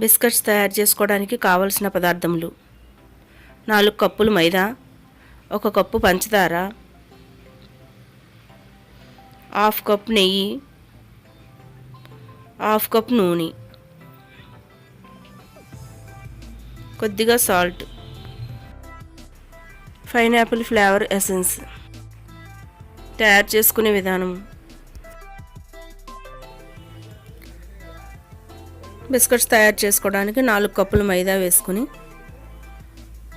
Biscuits తయారు చేసుకోవడానికి కావలసిన పదార్థములు: 4 కప్పులు మైదా, 1 కప్పు పంచదార, హాఫ్ కప్ నెయ్యి, హాఫ్ కప్ నూనె, కొద్దిగా సాల్ట్, పైనాపిల్ ఫ్లేవర్ ఎసెన్స్. తయారు చేసుకునే విధానం: బిస్కెట్స్ తయారు చేసుకోవడానికి 4 కప్పులు మైదా వేసుకుని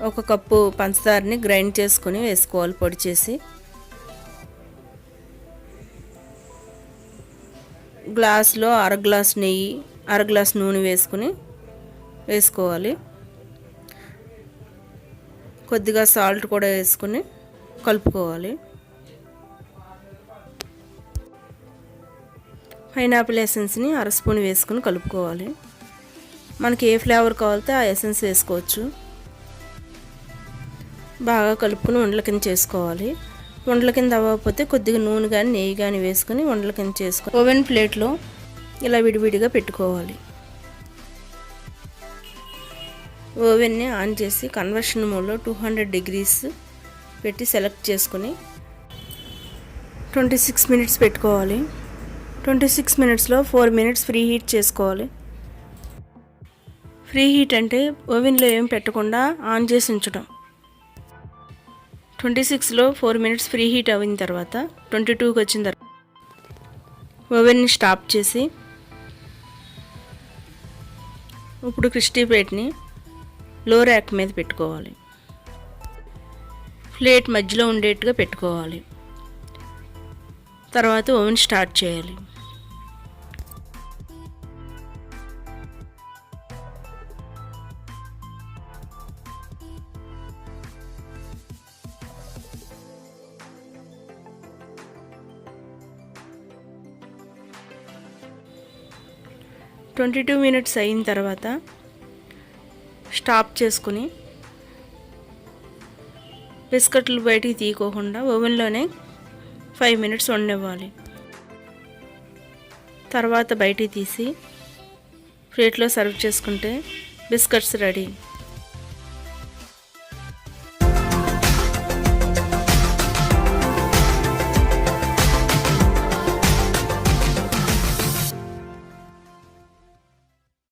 1 కప్పు పంచదారని గ్రైండ్ చేసుకుని వేసుకోవాలి పొడి చేసి. గ్లాస్లో 1/2 గ్లాస్ నెయ్యి, 1/2 గ్లాస్ నూనె వేసుకోవాలి. కొద్దిగా సాల్ట్ కూడా వేసుకుని కలుపుకోవాలి. పైనాపిల్ ఎసెన్స్ని 1/2 స్పూన్ వేసుకుని కలుపుకోవాలి. మనకి ఏ ఫ్లేవర్ కావాలితే ఆ ఎసెన్స్ వేసుకోవచ్చు. బాగా కలుపుకుని ఉండల కింద చేసుకోవాలి. ఉండల కింద అవ్వకపోతే కొద్దిగా నూనె కానీ నెయ్యి కానీ వేసుకుని ఉండల కింద చేసుకొని ఓవెన్ ప్లేట్లో ఇలా విడివిడిగా పెట్టుకోవాలి. ఓవెన్ని ఆన్ చేసి కన్వర్షన్ మోడ్లో 200 degrees పెట్టి సెలెక్ట్ చేసుకుని 26 minutes పెట్టుకోవాలి. 26 minutesలో 4 minutes ఫ్రీ హీట్ చేసుకోవాలి. ఫ్రీ హీట్ అంటే ఓవెన్లో ఏం పెట్టకుండా ఆన్ చేసి ఉంచడం. 26లో 4 minutes ఫ్రీ హీట్ అయిన తర్వాత 22కి వచ్చిన తర్వాత ఓవెన్ని స్టాప్ చేసి ఇప్పుడు క్రిస్పీ ప్లేట్ని లో ర్యాక్ మీద పెట్టుకోవాలి. ప్లేట్ మధ్యలో ఉండేట్టుగా పెట్టుకోవాలి. తర్వాత ఓవెన్ స్టార్ట్ చేయాలి. (22 minutes అయిన తర్వాత స్టాప్ చేసుకుని బిస్కెట్లు బయటికి తీయకోకుండా ఓవెన్లోనే 5 minutes వండనివ్వాలి. తర్వాత బయటికి తీసి ప్లేట్లో సర్వ్ చేసుకుంటే బిస్కెట్స్ రెడీ.